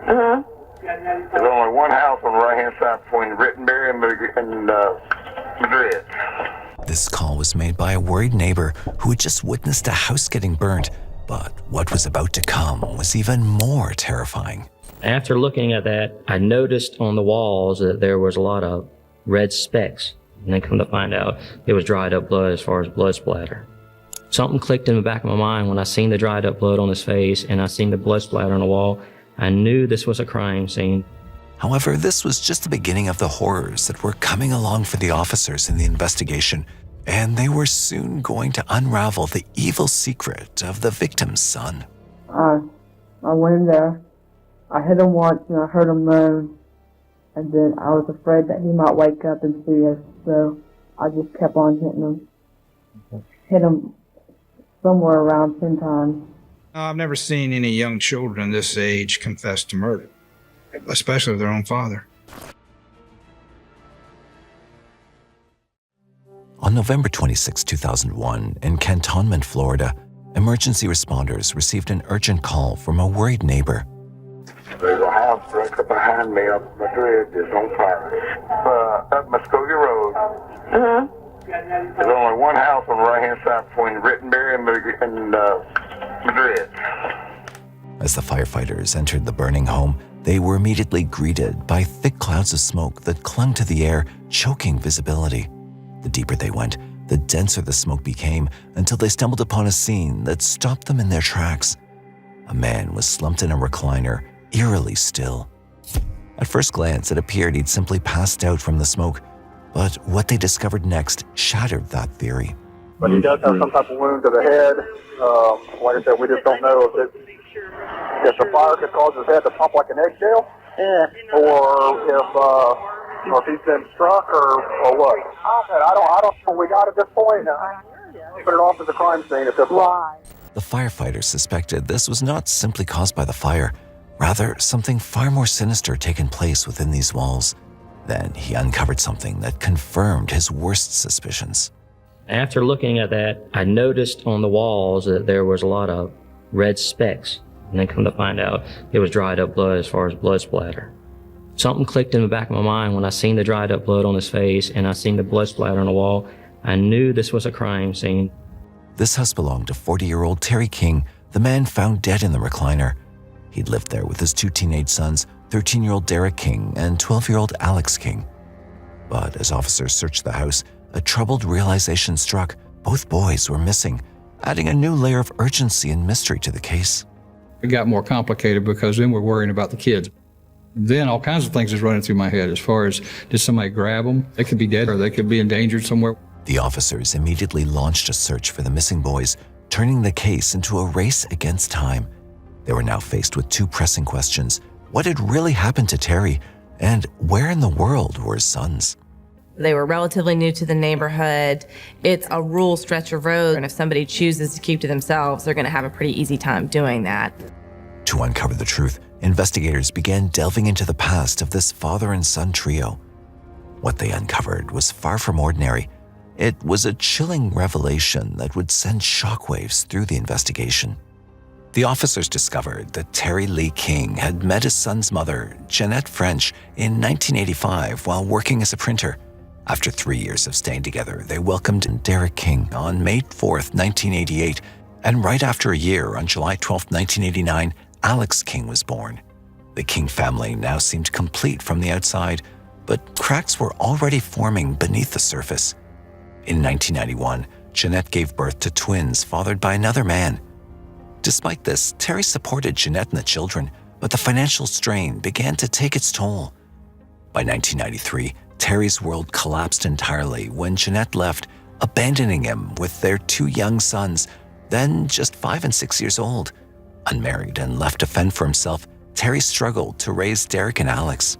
Uh-huh. There's only one house on the right-hand side between Rittenberry and Madrid. This call was made by a worried neighbor who had just witnessed a house getting burnt, but what was about to come was even more terrifying. After looking at that, I noticed on the walls that there was a lot of red specks. And then come to find out, it was dried up blood as far as blood splatter. Something clicked in the back of my mind when I seen the dried up blood on his face and I seen the blood splatter on the wall. I knew this was a crime scene. However, this was just the beginning of the horrors that were coming along for the officers in the investigation, and they were soon going to unravel the evil secret of the victim's son. I went in there. I hit him once and I heard him moan. And then I was afraid that he might wake up and see us, so I just kept on hitting him. Hit him somewhere around 10 times. I've never seen any young children this age confess to murder, especially of their own father. On November 26, 2001, in Cantonment, Florida, emergency responders received an urgent call from a worried neighbor. There's a house right up behind me up Madrid that's on fire. Up Muskogee Road. Uh-huh. There's only one house on the right-hand side between Rittenberry and Madrid. As the firefighters entered the burning home, they were immediately greeted by thick clouds of smoke that clung to the air, choking visibility. The deeper they went, the denser the smoke became until they stumbled upon a scene that stopped them in their tracks. A man was slumped in a recliner, eerily still. At first glance, it appeared he'd simply passed out from the smoke, but what they discovered next shattered that theory. But he does have some type of wound to the head. Like I said, we just don't know if the fire could cause his head to pump like an eggshell, or if he's been struck or what. I don't know. We got at this point. Put it off as a crime scene at this point. The firefighters suspected this was not simply caused by the fire, rather something far more sinister taken place within these walls. Then he uncovered something that confirmed his worst suspicions. After looking at that, I noticed on the walls that there was a lot of red specks. And then come to find out, it was dried up blood as far as blood splatter. Something clicked in the back of my mind when I seen the dried up blood on his face and I seen the blood splatter on the wall. I knew this was a crime scene. This house belonged to 40-year-old Terry King, the man found dead in the recliner. He'd lived there with his two teenage sons, 13-year-old Derek King and 12-year-old Alex King. But as officers searched the house, a troubled realization struck. Both boys were missing, adding a new layer of urgency and mystery to the case. It got more complicated because then we're worrying about the kids. Then all kinds of things is running through my head as far as, did somebody grab them? They could be dead or they could be endangered somewhere. The officers immediately launched a search for the missing boys, turning the case into a race against time. They were now faced with two pressing questions. What had really happened to Terry? And where in the world were his sons? They were relatively new to the neighborhood. It's a rural stretch of road, and if somebody chooses to keep to themselves, they're going to have a pretty easy time doing that. To uncover the truth, investigators began delving into the past of this father and son trio. What they uncovered was far from ordinary. It was a chilling revelation that would send shockwaves through the investigation. The officers discovered that Terry Lee King had met his son's mother, Jeanette French, in 1985 while working as a printer. After 3 years of staying together, they welcomed Derek King on May 4th, 1988, and right after a year, on July 12th, 1989, Alex King was born. The King family now seemed complete from the outside, but cracks were already forming beneath the surface. In 1991, Jeanette gave birth to twins fathered by another man. Despite this, Terry supported Jeanette and the children, but the financial strain began to take its toll. By 1993, Terry's world collapsed entirely when Jeanette left, abandoning him with their two young sons, then just 5 and 6 years old. Unmarried and left to fend for himself, Terry struggled to raise Derek and Alex.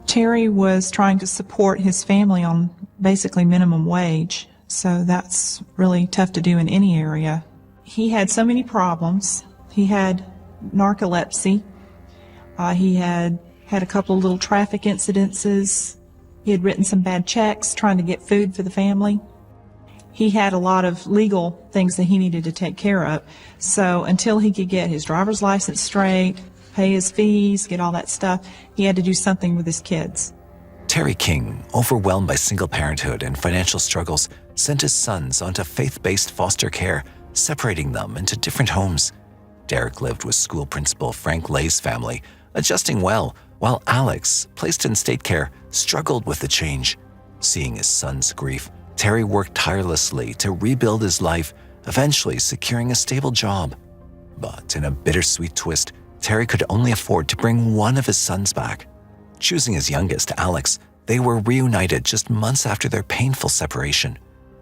Terry was trying to support his family on basically minimum wage, so that's really tough to do in any area. He had so many problems. He had narcolepsy. He had a couple of little traffic incidences. He had written some bad checks trying to get food for the family. He had a lot of legal things that he needed to take care of. So until he could get his driver's license straight, pay his fees, get all that stuff. He had to do something with his kids. Terry King, overwhelmed by single parenthood and financial struggles, sent his sons onto faith-based foster care, separating them into different homes. Derek lived with school principal Frank Lay's family, adjusting well, while Alex, placed in state care, struggled with the change. Seeing his son's grief, Terry worked tirelessly to rebuild his life, eventually securing a stable job. But in a bittersweet twist, Terry could only afford to bring one of his sons back. Choosing his youngest, Alex, they were reunited just months after their painful separation.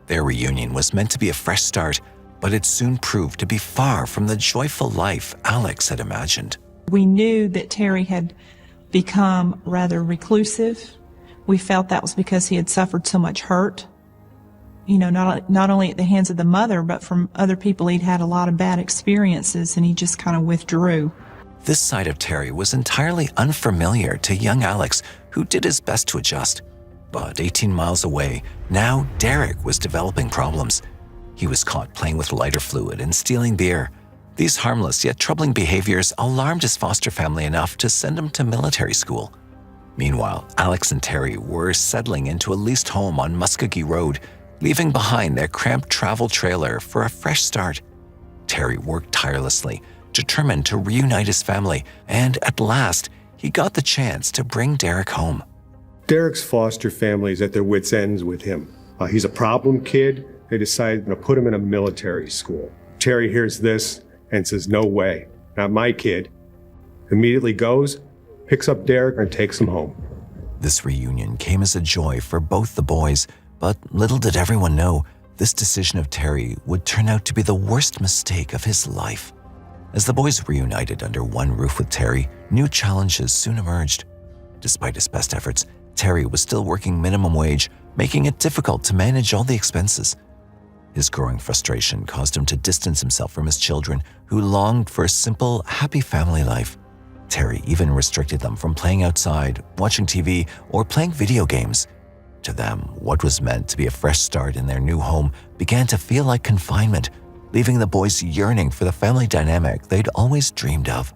Their reunion was meant to be a fresh start, but it soon proved to be far from the joyful life Alex had imagined. We knew that Terry had become rather reclusive. We felt that was because he had suffered so much hurt. Not only at the hands of the mother, but from other people. He'd had a lot of bad experiences, and he just kind of withdrew. This side of Terry was entirely unfamiliar to young Alex, who did his best to adjust. But 18 miles away, now Derek was developing problems. He was caught playing with lighter fluid and stealing beer. These harmless yet troubling behaviors alarmed his foster family enough to send him to military school. Meanwhile, Alex and Terry were settling into a leased home on Muskogee Road, leaving behind their cramped travel trailer for a fresh start. Terry worked tirelessly, determined to reunite his family, and at last, he got the chance to bring Derek home. Derek's foster family is at their wits' ends with him. He's a problem kid. They decided to put him in a military school. Terry hears this and says, "No way, not my kid." Immediately goes, picks up Derek and takes him home. This reunion came as a joy for both the boys, but little did everyone know, this decision of Terry would turn out to be the worst mistake of his life. As the boys reunited under one roof with Terry, new challenges soon emerged. Despite his best efforts, Terry was still working minimum wage, making it difficult to manage all the expenses. His growing frustration caused him to distance himself from his children, who longed for a simple, happy family life. Terry even restricted them from playing outside, watching TV, or playing video games. To them, what was meant to be a fresh start in their new home began to feel like confinement, leaving the boys yearning for the family dynamic they'd always dreamed of.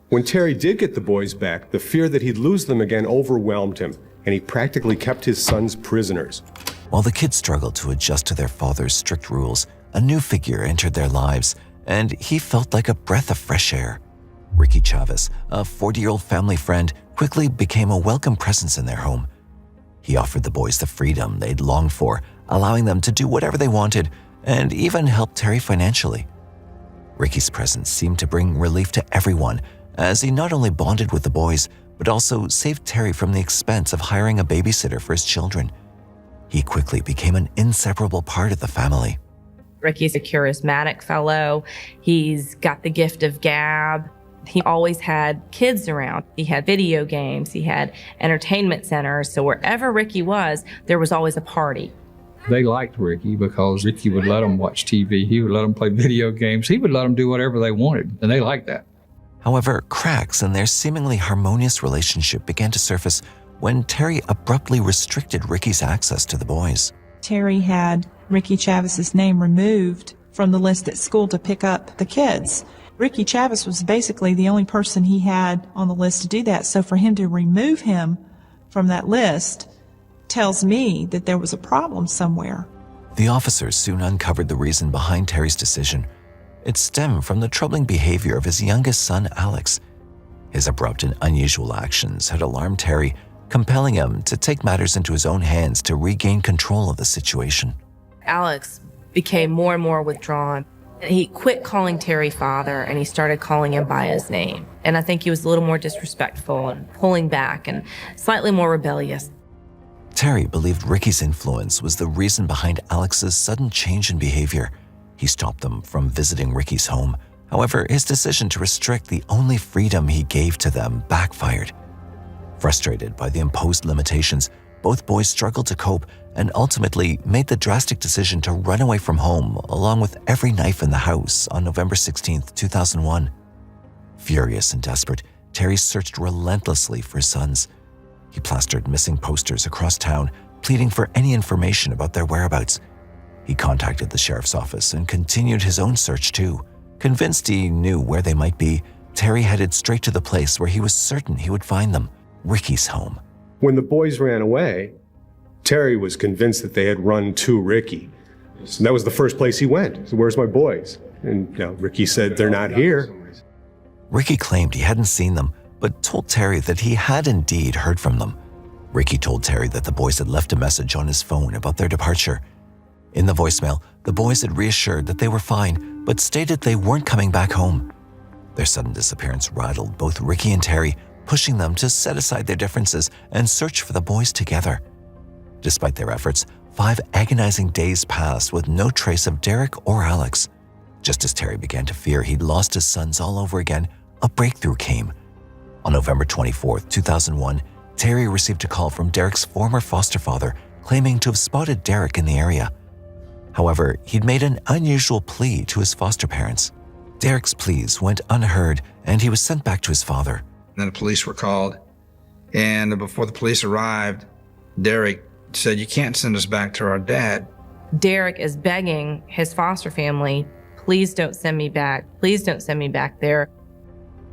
When Terry did get the boys back, the fear that he'd lose them again overwhelmed him, and he practically kept his sons prisoners. While the kids struggled to adjust to their father's strict rules, a new figure entered their lives, and he felt like a breath of fresh air. Ricky Chavez, a 40-year-old family friend, quickly became a welcome presence in their home. He offered the boys the freedom they'd longed for, allowing them to do whatever they wanted, and even helped Terry financially. Ricky's presence seemed to bring relief to everyone, as he not only bonded with the boys, but also saved Terry from the expense of hiring a babysitter for his children. He quickly became an inseparable part of the family. Ricky's a charismatic fellow. He's got the gift of gab. He always had kids around. He had video games. He had entertainment centers. So wherever Ricky was, there was always a party. They liked Ricky because Ricky would let them watch TV. He would let them play video games. He would let them do whatever they wanted, and they liked that. However, cracks in their seemingly harmonious relationship began to surface when Terry abruptly restricted Ricky's access to the boys. Terry had Ricky Chavez's name removed from the list at school to pick up the kids. Ricky Chavez was basically the only person he had on the list to do that. So for him to remove him from that list tells me that there was a problem somewhere. The officers soon uncovered the reason behind Terry's decision. It stemmed from the troubling behavior of his youngest son, Alex. His abrupt and unusual actions had alarmed Terry, compelling him to take matters into his own hands to regain control of the situation. Alex became more and more withdrawn. He quit calling Terry father, and he started calling him by his name. And I think he was a little more disrespectful and pulling back and slightly more rebellious. Terry believed Ricky's influence was the reason behind Alex's sudden change in behavior. He stopped them from visiting Ricky's home. However, his decision to restrict the only freedom he gave to them backfired. Frustrated by the imposed limitations, both boys struggled to cope and ultimately made the drastic decision to run away from home along with every knife in the house on November 16, 2001. Furious and desperate, Terry searched relentlessly for his sons. He plastered missing posters across town, pleading for any information about their whereabouts. He contacted the sheriff's office and continued his own search too. Convinced he knew where they might be, Terry headed straight to the place where he was certain he would find them, Ricky's home. When the boys ran away, Terry was convinced that they had run to Ricky. So that was the first place he went. So where's my boys? And Ricky said, they're not here. Ricky claimed he hadn't seen them, but told Terry that he had indeed heard from them. Ricky told Terry that the boys had left a message on his phone about their departure. In the voicemail, the boys had reassured that they were fine, but stated they weren't coming back home. Their sudden disappearance rattled both Ricky and Terry, pushing them to set aside their differences and search for the boys together. Despite their efforts, 5 agonizing days passed with no trace of Derek or Alex. Just as Terry began to fear he'd lost his sons all over again, a breakthrough came. On November 24, 2001, Terry received a call from Derek's former foster father claiming to have spotted Derek in the area. However, he'd made an unusual plea to his foster parents. Derek's pleas went unheard and he was sent back to his father. Then the police were called, and before the police arrived, Derek said, "You can't send us back to our dad." Derek is begging his foster family, please don't send me back. Please don't send me back there.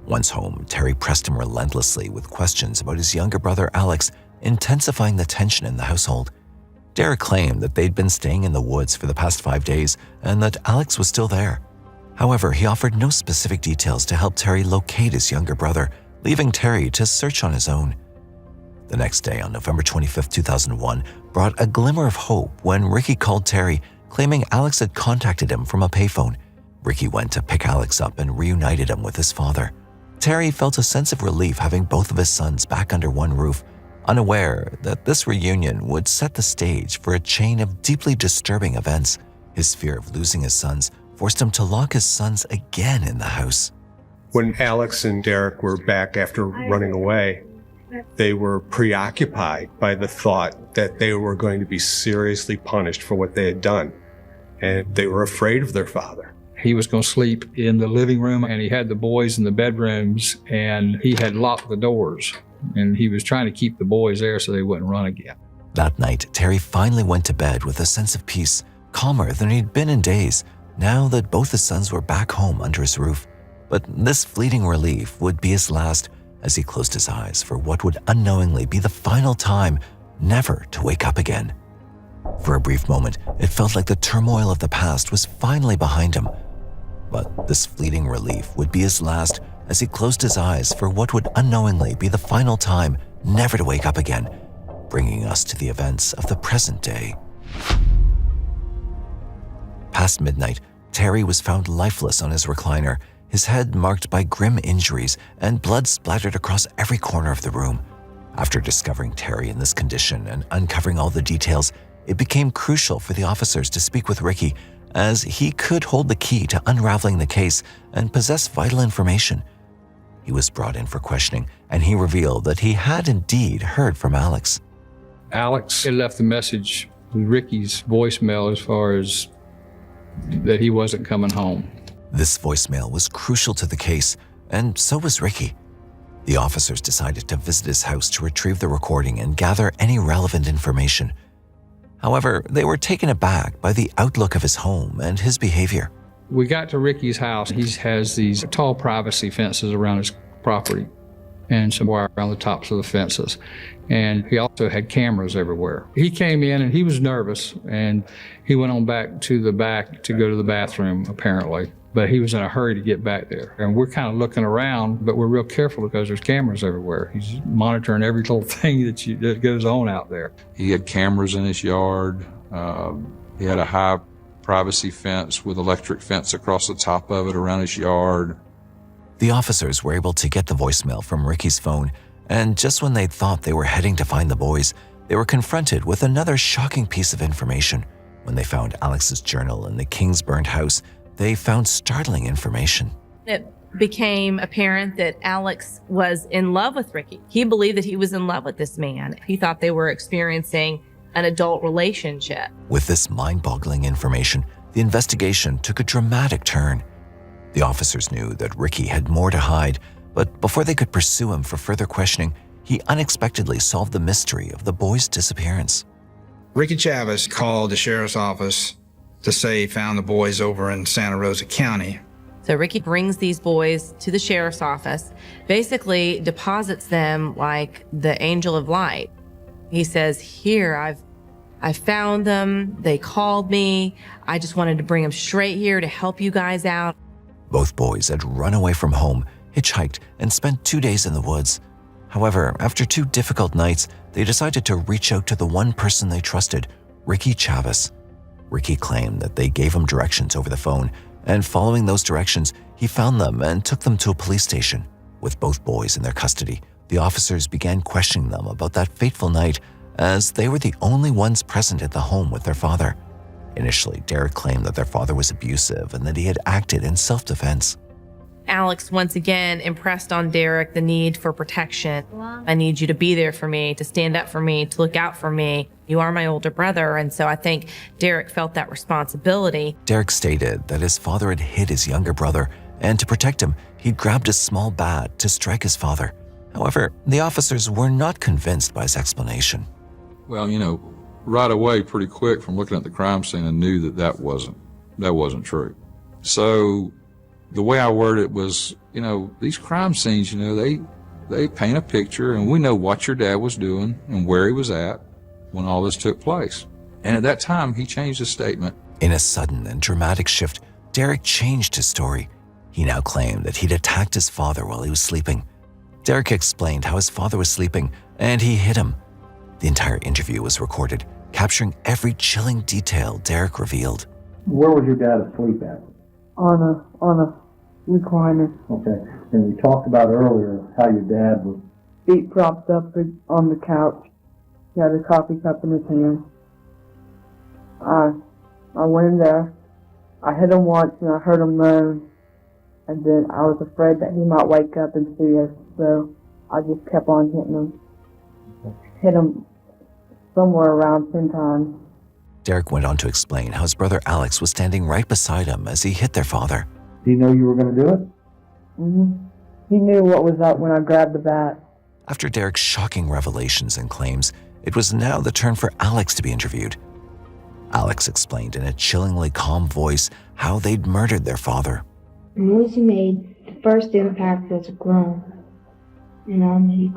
Once home, Terry pressed him relentlessly with questions about his younger brother Alex, intensifying the tension in the household. Derek claimed that they'd been staying in the woods for the past 5 days and that Alex was still there. However, he offered no specific details to help Terry locate his younger brother, leaving Terry to search on his own. The next day, on November 25, 2001, brought a glimmer of hope when Ricky called Terry, claiming Alex had contacted him from a payphone. Ricky went to pick Alex up and reunited him with his father. Terry felt a sense of relief having both of his sons back under one roof, unaware that this reunion would set the stage for a chain of deeply disturbing events. His fear of losing his sons forced him to lock his sons again in the house. When Alex and Derek were back after running away, they were preoccupied by the thought that they were going to be seriously punished for what they had done, and they were afraid of their father. He was going to sleep in the living room, and he had the boys in the bedrooms, and he had locked the doors, and he was trying to keep the boys there so they wouldn't run again. That night, Terry finally went to bed with a sense of peace, calmer than he'd been in days, now that both his sons were back home under his roof. But this fleeting relief would be his last, as he closed his eyes for what would unknowingly be the final time never to wake up again. For a brief moment, it felt like the turmoil of the past was finally behind him. But this fleeting relief would be his last as he closed his eyes for what would unknowingly be the final time never to wake up again, bringing us to the events of the present day. Past midnight, Terry was found lifeless on his recliner, his head marked by grim injuries and blood splattered across every corner of the room. After discovering Terry in this condition and uncovering all the details, it became crucial for the officers to speak with Ricky, as he could hold the key to unraveling the case and possess vital information. He was brought in for questioning, and he revealed that he had indeed heard from Alex. Alex had left a message with Ricky's voicemail as far as that he wasn't coming home. This voicemail was crucial to the case, and so was Ricky. The officers decided to visit his house to retrieve the recording and gather any relevant information. However, they were taken aback by the outlook of his home and his behavior. We got to Ricky's house. He has these tall privacy fences around his property and some wire around the tops of the fences. And he also had cameras everywhere. He came in and he was nervous, and he went on back to the back to go to the bathroom, apparently. But he was in a hurry to get back there. And we're kind of looking around, but we're real careful because there's cameras everywhere. He's monitoring every little thing that goes on out there. He had cameras in his yard. He had a high privacy fence with electric fence across the top of it around his yard. The officers were able to get the voicemail from Ricky's phone, and just when they thought they were heading to find the boys, they were confronted with another shocking piece of information. When they found Alex's journal in the Kingsburn house, they found startling information. It became apparent that Alex was in love with Ricky. He believed that he was in love with this man. He thought they were experiencing an adult relationship. With this mind-boggling information, the investigation took a dramatic turn. The officers knew that Ricky had more to hide, but before they could pursue him for further questioning, he unexpectedly solved the mystery of the boys' disappearance. Ricky Chavez called the sheriff's office to say he found the boys over in Santa Rosa County. So Ricky brings these boys to the sheriff's office, basically deposits them like the angel of light. He says, here, I found them. They called me. I just wanted to bring them straight here to help you guys out. Both boys had run away from home, hitchhiked, and spent 2 days in the woods. However, after 2 difficult nights, they decided to reach out to the one person they trusted, Ricky Chavez. Ricky claimed that they gave him directions over the phone, and following those directions, he found them and took them to a police station. With both boys in their custody, the officers began questioning them about that fateful night, as they were the only ones present at the home with their father. Initially, Derek claimed that their father was abusive and that he had acted in self-defense. Alex once again impressed on Derek the need for protection. I need you to be there for me, to stand up for me, to look out for me. You are my older brother. And so I think Derek felt that responsibility. Derek stated that his father had hid his younger brother, and to protect him, he'd grabbed a small bat to strike his father. However, the officers were not convinced by his explanation. Well, right away, pretty quick from looking at the crime scene, I knew that wasn't true. So the way I worded it was, these crime scenes, they paint a picture, and we know what your dad was doing and where he was at when all this took place. And at that time, he changed his statement. In a sudden and dramatic shift, Derek changed his story. He now claimed that he'd attacked his father while he was sleeping. Derek explained how his father was sleeping and he hit him. The entire interview was recorded, capturing every chilling detail Derek revealed. Where was your dad asleep at? On a recliner. Okay. And we talked about earlier how your dad was... Feet propped up on the couch. He had a coffee cup in his hand. I went in there. I hit him once and I heard him moan. And then I was afraid that he might wake up and see us, so I just kept on hitting him. Hit him somewhere around 10 times. Derek went on to explain how his brother Alex was standing right beside him as he hit their father. Did he know you were going to do it? Mm-hmm. He knew what was up when I grabbed the bat. After Derek's shocking revelations and claims, it was now the turn for Alex to be interviewed. Alex explained in a chillingly calm voice how they'd murdered their father. The noise he made, the first impact was a groan. And he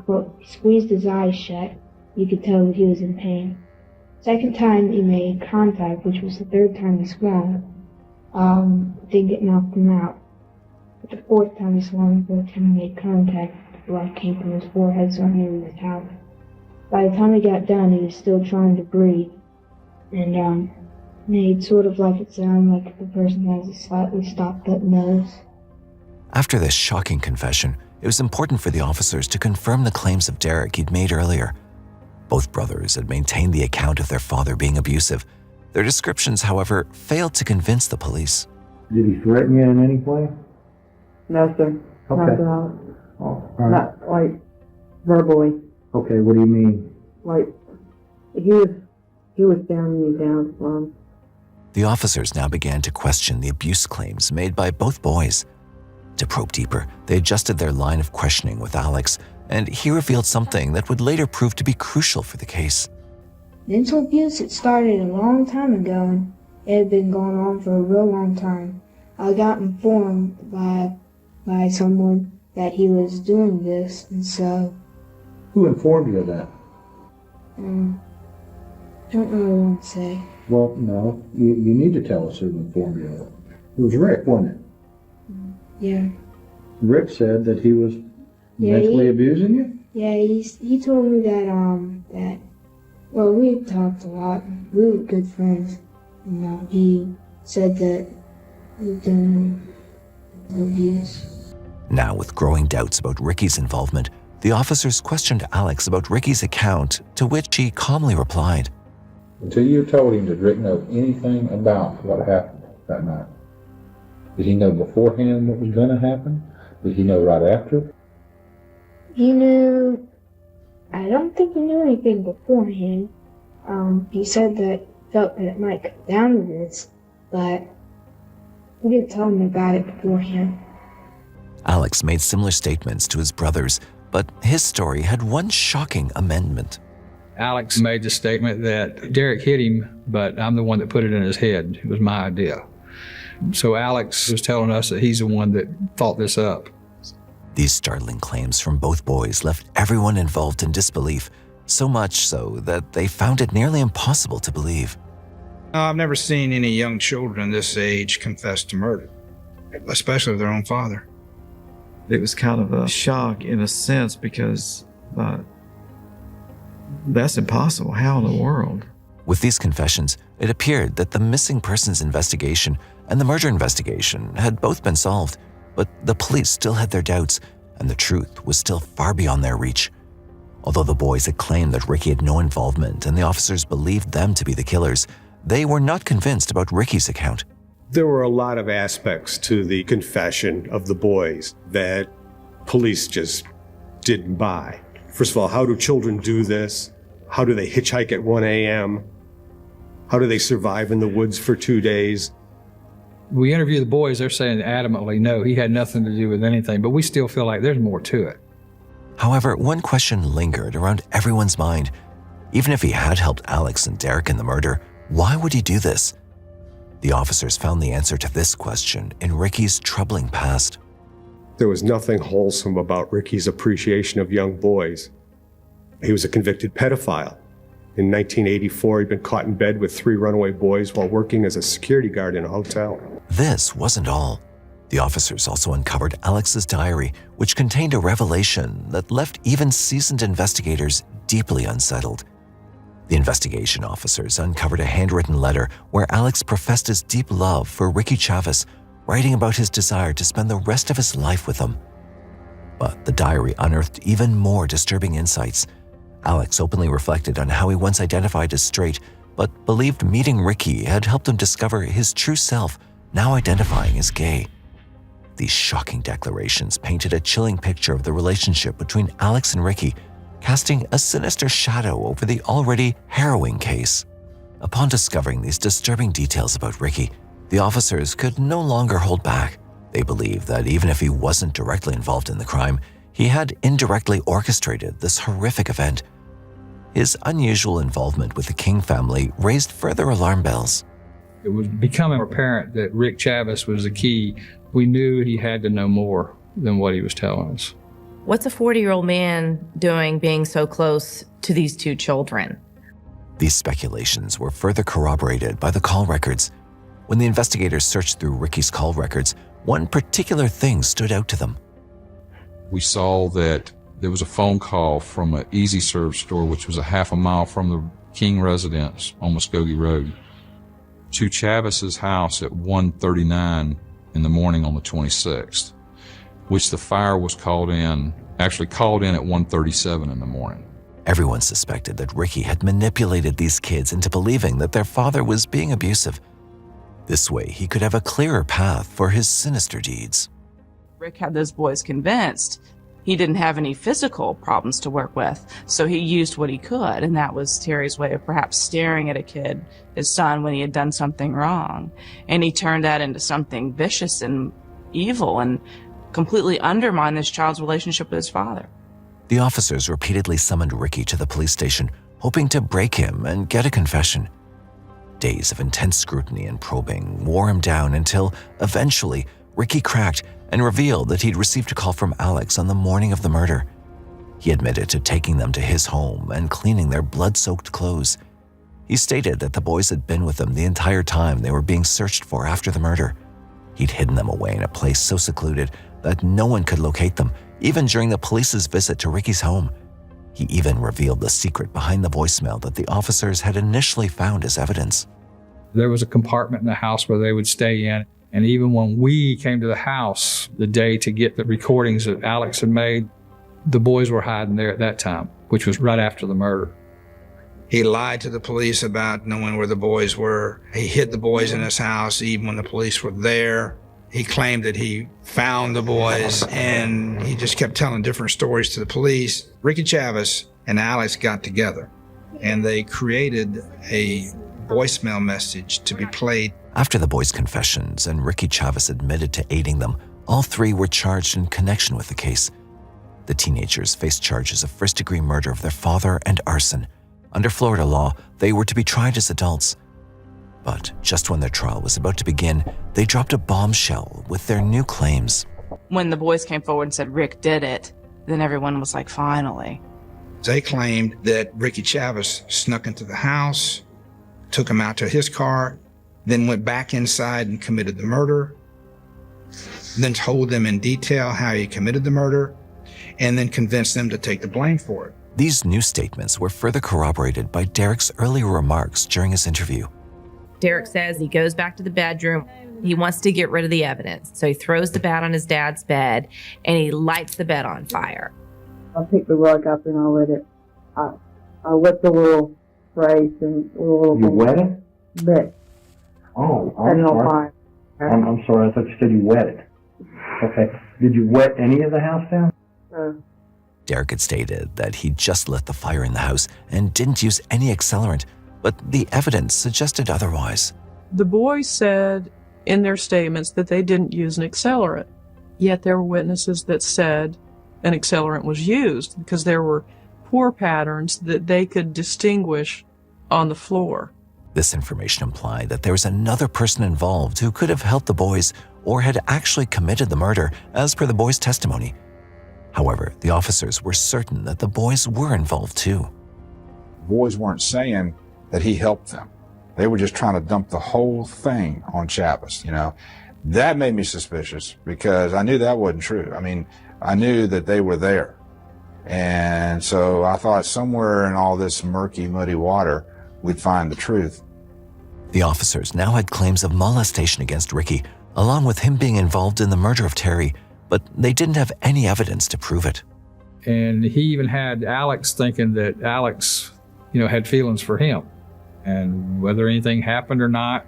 squeezed his eyes shut. You could tell that he was in pain. Second time he made contact, which was the third time he swung, I think it knocked him out. But the fourth time he swung, the fourth time he made contact, the blood came from his forehead, so I knew he was out. By the time he got done, he was still trying to breathe. And made sort of like it sounded like the person has a slightly stopped up nose. After this shocking confession, it was important for the officers to confirm the claims of Derek he'd made earlier. Both brothers had maintained the account of their father being abusive. Their descriptions, however, failed to convince the police. Did he threaten you in any way? No, sir. Okay. Not at all. Oh, all right. Not like verbally. Okay, what do you mean? Like he was staring me down from. The officers now began to question the abuse claims made by both boys. To probe deeper, they adjusted their line of questioning with Alex, and he revealed something that would later prove to be crucial for the case. Mental abuse had started a long time ago, and it had been going on for a real long time. I got informed by someone that he was doing this, and so... Who informed you of that? Don't really want to say. Well, no, you need to tell us who informed you of it. It was Rick, wasn't it? Yeah. Rick said that he was mentally abusing you? Yeah, he told me that, well, we talked a lot. We were good friends. He said that he'd done abuse. Now, with growing doubts about Ricky's involvement, the officers questioned Alex about Ricky's account, to which he calmly replied. Until you told him, did Rick know anything about what happened that night? Did he know beforehand what was going to happen? Did he know right after? He knew... I don't think he knew anything beforehand. He said that felt that it might come down to this, but we didn't tell him about it beforehand. Alex made similar statements to his brothers, but his story had one shocking amendment. Alex made the statement that Derek hit him, but I'm the one that put it in his head. It was my idea. So Alex was telling us that he's the one that thought this up. These startling claims from both boys left everyone involved in disbelief, so much so that they found it nearly impossible to believe. I've never seen any young children this age confess to murder, especially their own father. It was kind of a shock in a sense because that's impossible. How in the world? With these confessions, it appeared that the missing persons investigation and the murder investigation had both been solved, but the police still had their doubts, and the truth was still far beyond their reach. Although the boys had claimed that Ricky had no involvement and the officers believed them to be the killers, they were not convinced about Ricky's account. There were a lot of aspects to the confession of the boys that police just didn't buy. First of all, how do children do this? How do they hitchhike at 1 a.m.? How do they survive in the woods for 2 days? We interview the boys, they're saying adamantly, no, he had nothing to do with anything, but we still feel like there's more to it. However, one question lingered around everyone's mind. Even if he had helped Alex and Derek in the murder, why would he do this? The officers found the answer to this question in Ricky's troubling past. There was nothing wholesome about Ricky's appreciation of young boys. He was a convicted pedophile. In 1984, he'd been caught in bed with 3 runaway boys while working as a security guard in a hotel. This wasn't all. The officers also uncovered Alex's diary, which contained a revelation that left even seasoned investigators deeply unsettled. The investigation officers uncovered a handwritten letter where Alex professed his deep love for Ricky Chavez, writing about his desire to spend the rest of his life with him. But the diary unearthed even more disturbing insights. Alex openly reflected on how he once identified as straight, but believed meeting Ricky had helped him discover his true self, now identifying as gay. These shocking declarations painted a chilling picture of the relationship between Alex and Ricky, casting a sinister shadow over the already harrowing case. Upon discovering these disturbing details about Ricky, the officers could no longer hold back. They believed that even if he wasn't directly involved in the crime, he had indirectly orchestrated this horrific event. His unusual involvement with the King family raised further alarm bells. It was becoming apparent that Rick Chavez was the key. We knew he had to know more than what he was telling us. What's a 40-year-old man doing being so close to these 2 children? These speculations were further corroborated by the call records. When the investigators searched through Ricky's call records, one particular thing stood out to them. We saw that there was a phone call from an Easy Serve store, which was a half a mile from the King residence on Muskogee Road, to Chavez's house at 1:39 in the morning on the 26th, which the fire was called in at 1:37 in the morning. Everyone suspected that Ricky had manipulated these kids into believing that their father was being abusive. This way, he could have a clearer path for his sinister deeds. Rick had those boys convinced he didn't have any physical problems to work with, so he used what he could, and that was Terry's way of perhaps staring at a kid, his son, when he had done something wrong. And he turned that into something vicious and evil and completely undermined this child's relationship with his father. The officers repeatedly summoned Ricky to the police station, hoping to break him and get a confession. Days of intense scrutiny and probing wore him down until, eventually, Ricky cracked and revealed that he'd received a call from Alex on the morning of the murder. He admitted to taking them to his home and cleaning their blood-soaked clothes. He stated that the boys had been with him the entire time they were being searched for after the murder. He'd hidden them away in a place so secluded that no one could locate them, even during the police's visit to Ricky's home. He even revealed the secret behind the voicemail that the officers had initially found as evidence. There was a compartment in the house where they would stay in. And even when we came to the house the day to get the recordings that Alex had made, the boys were hiding there at that time, which was right after the murder. He lied to the police about knowing where the boys were. He hid the boys in his house even when the police were there. He claimed that he found the boys, and he just kept telling different stories to the police. Ricky Chavez and Alex got together, and they created a voicemail message to be played. After the boys' confessions and Ricky Chavez admitted to aiding them, all 3 were charged in connection with the case. The teenagers faced charges of first-degree murder of their father and arson. Under Florida law, they were to be tried as adults. But just when their trial was about to begin, they dropped a bombshell with their new claims. When the boys came forward and said Rick did it, then everyone was like, finally. They claimed that Ricky Chavez snuck into the house, took him out to his car, then went back inside and committed the murder, then told them in detail how he committed the murder, and then convinced them to take the blame for it. These new statements were further corroborated by Derek's earlier remarks during his interview. Derek says he goes back to the bedroom. He wants to get rid of the evidence. So he throws the bat on his dad's bed and he lights the bed on fire. I picked the rug up and I lit it. I lit the little sprays and little... You wet it? Lit. Oh, Set I'm it on sorry. fire. I'm sorry, I thought you said you wet it. Okay. Did you wet any of the house down? Derek had stated that he just lit the fire in the house and didn't use any accelerant, but the evidence suggested otherwise. The boys said in their statements that they didn't use an accelerant, yet there were witnesses that said an accelerant was used because there were pour patterns that they could distinguish on the floor. This information implied that there was another person involved who could have helped the boys or had actually committed the murder, as per the boys' testimony. However, the officers were certain that the boys were involved too. Boys weren't saying that he helped them. They were just trying to dump the whole thing on Chavez, you know. That made me suspicious because I knew that wasn't true. I mean, I knew that they were there. And so I thought somewhere in all this murky, muddy water, we'd find the truth. The officers now had claims of molestation against Ricky, along with him being involved in the murder of Terry, but they didn't have any evidence to prove it. And he even had Alex thinking that Alex, had feelings for him. And whether anything happened or not,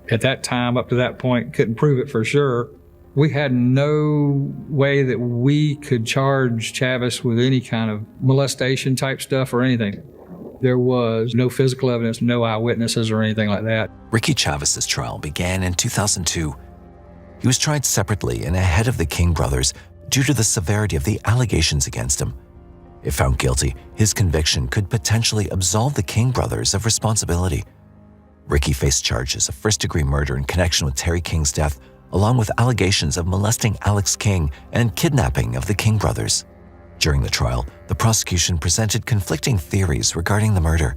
at that time, up to that point, couldn't prove it for sure. We had no way that we could charge Chavez with any kind of molestation type stuff or anything. There was no physical evidence, no eyewitnesses or anything like that. Ricky Chavez's trial began in 2002. He was tried separately and ahead of the King brothers due to the severity of the allegations against him. If found guilty, his conviction could potentially absolve the King brothers of responsibility. Ricky faced charges of first-degree murder in connection with Terry King's death, along with allegations of molesting Alex King and kidnapping of the King brothers. During the trial, the prosecution presented conflicting theories regarding the murder.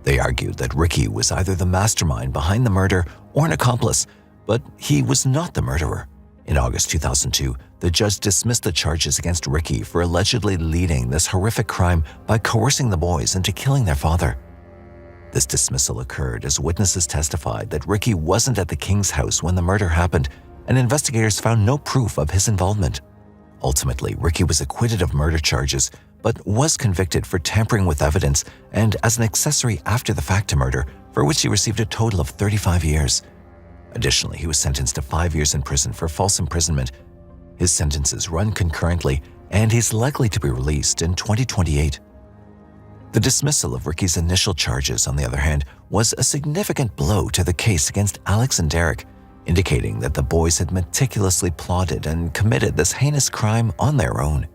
They argued that Ricky was either the mastermind behind the murder or an accomplice, but he was not the murderer. In August 2002, the judge dismissed the charges against Ricky for allegedly leading this horrific crime by coercing the boys into killing their father. This dismissal occurred as witnesses testified that Ricky wasn't at the King's house when the murder happened, and investigators found no proof of his involvement. Ultimately, Ricky was acquitted of murder charges, but was convicted for tampering with evidence and as an accessory after the fact to murder, for which he received a total of 35 years. Additionally, he was sentenced to 5 years in prison for false imprisonment. His sentences run concurrently, and he's likely to be released in 2028. The dismissal of Ricky's initial charges, on the other hand, was a significant blow to the case against Alex and Derek, indicating that the boys had meticulously plotted and committed this heinous crime on their own.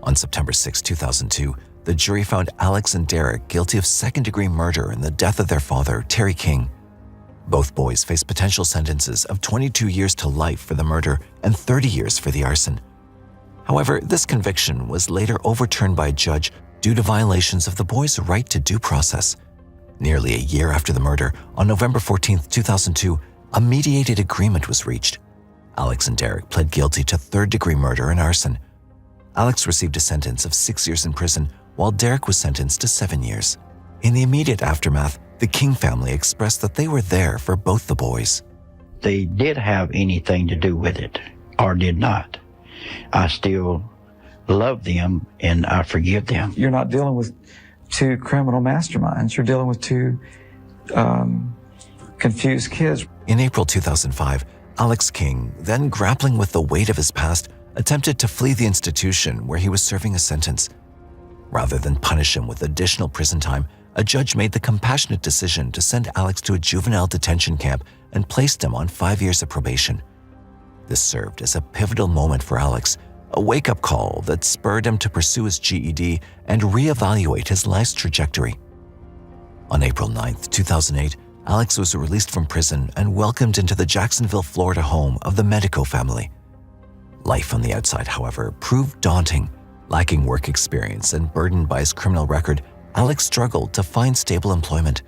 On September 6, 2002, the jury found Alex and Derek guilty of second-degree murder in the death of their father, Terry King. Both boys faced potential sentences of 22 years to life for the murder and 30 years for the arson. However, this conviction was later overturned by a judge due to violations of the boys' right to due process. Nearly a year after the murder, on November 14, 2002, a mediated agreement was reached. Alex and Derek pled guilty to third-degree murder and arson. Alex received a sentence of 6 years in prison, while Derek was sentenced to 7 years. In the immediate aftermath, the King family expressed that they were there for both the boys. They did have anything to do with it, or did not. I still love them and I forgive them. You're not dealing with two criminal masterminds. You're dealing with two confused kids. In April 2005, Alex King, then grappling with the weight of his past, attempted to flee the institution where he was serving a sentence. Rather than punish him with additional prison time, a judge made the compassionate decision to send Alex to a juvenile detention camp and placed him on 5 years of probation. This served as a pivotal moment for Alex, a wake-up call that spurred him to pursue his GED and reevaluate his life's trajectory. On April 9, 2008, Alex was released from prison and welcomed into the Jacksonville, Florida home of the Medico family. Life on the outside, however, proved daunting. Lacking work experience and burdened by his criminal record, Alex struggled to find stable employment.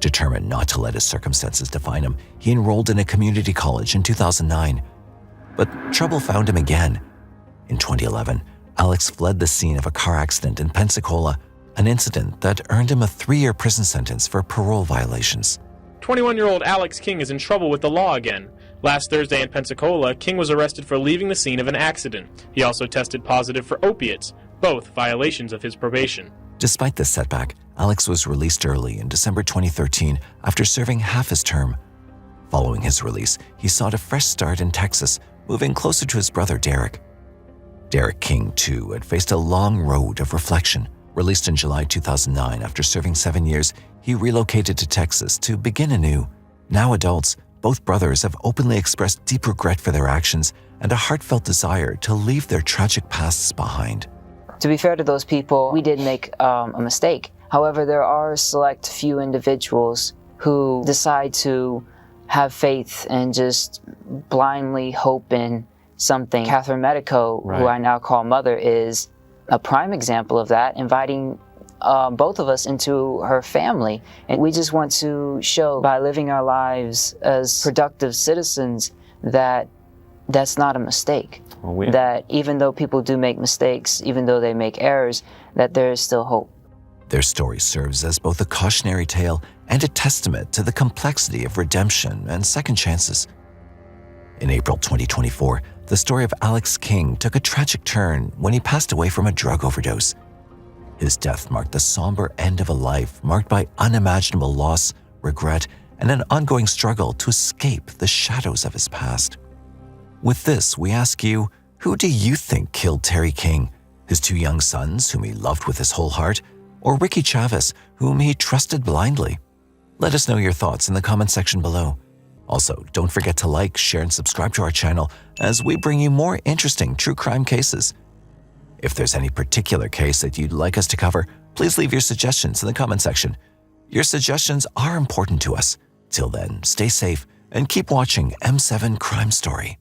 Determined not to let his circumstances define him, he enrolled in a community college in 2009. But trouble found him again. In 2011, Alex fled the scene of a car accident in Pensacola, an incident that earned him a 3-year prison sentence for parole violations. 21-year-old Alex King is in trouble with the law again. Last Thursday in Pensacola, King was arrested for leaving the scene of an accident. He also tested positive for opiates, both violations of his probation. Despite this setback, Alex was released early in December 2013 after serving half his term. Following his release, he sought a fresh start in Texas, moving closer to his brother Derek. Derek King, too, had faced a long road of reflection. Released in July 2009 after serving 7 years, he relocated to Texas to begin anew. Now adults, both brothers have openly expressed deep regret for their actions and a heartfelt desire to leave their tragic pasts behind. To be fair to those people, we did make a mistake. However, there are a select few individuals who decide to have faith and just blindly hope in something. Catherine Medico, who I now call Mother, is a prime example of that, inviting both of us into her family. And we just want to show by living our lives as productive citizens that that's not a mistake. That even though people do make mistakes, even though they make errors, that there is still hope. Their story serves as both a cautionary tale and a testament to the complexity of redemption and second chances. In April 2024, the story of Alex King took a tragic turn when he passed away from a drug overdose. His death marked the somber end of a life marked by unimaginable loss, regret, and an ongoing struggle to escape the shadows of his past. With this, we ask you, who do you think killed Terry King? His 2 young sons, whom he loved with his whole heart, or Ricky Chavez, whom he trusted blindly? Let us know your thoughts in the comment section below. Also, don't forget to like, share, and subscribe to our channel as we bring you more interesting true crime cases. If there's any particular case that you'd like us to cover, please leave your suggestions in the comment section. Your suggestions are important to us. Till then, stay safe and keep watching M7 Crime Story.